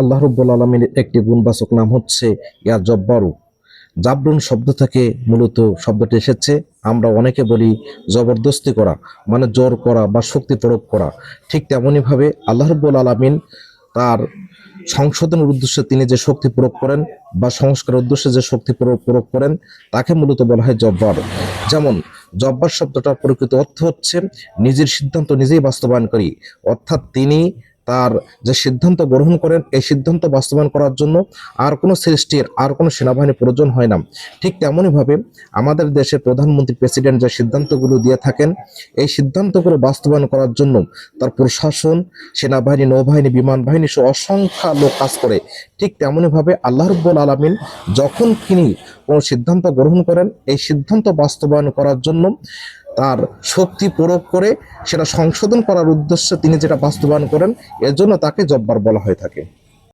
আল্লাহ রাব্বুল আলামিনের একটি গুণবাচক নাম হচ্ছে ইয়া জব্বারু। জাবরুন শব্দ থেকে মূলত শব্দটি এসেছে। আমরা অনেকে বলি জবরদস্তি করা, মানে জোর করা বা শক্তি প্রয়োগ করা। ঠিক তেমনইভাবে আল্লাহ রাব্বুল আলামিন তার সংশোধনের উদ্দেশ্যে তিনি যে শক্তি প্রয়োগ করেন বা সংস্কারের উদ্দেশ্যে যে শক্তি প্রয়োগ করেন তাকে মূলত বলা হয় জব্বার। যেমন জব্বার শব্দটার প্রকৃত অর্থ হচ্ছে নিজের সিদ্ধান্ত নিজেই বাস্তবায়নকারী, অর্থাৎ তিনি তার যে সিদ্ধান্ত গ্রহণ করেন এই সিদ্ধান্ত বাস্তবায়ন করার জন্য আর কোনো সৃষ্টির আর কোনো সেনাবাহিনীর প্রয়োজন হয় না। ঠিক তেমনইভাবে আমাদের দেশের প্রধানমন্ত্রী প্রেসিডেন্ট যে সিদ্ধান্তগুলো দিয়ে থাকেন এই সিদ্ধান্তগুলো বাস্তবায়ন করার জন্য তার প্রশাসন, সেনাবাহিনী, নৌবাহিনী, বিমান বাহিনী সহ অসংখ্য লোক কাজ করে। ঠিক তেমনইভাবে আল্লাহ রাব্বুল আলামিন যখন তিনি কোনো সিদ্ধান্ত গ্রহণ করেন এই সিদ্ধান্ত বাস্তবায়ন করার জন্য তার শক্তি প্রয়োগ করে সেটা সংশোধন করার উদ্দেশ্যে তিনি যেটা বাস্তবায়ন করেন এর জন্য তাকে জব্বার বলা হয়ে থাকে।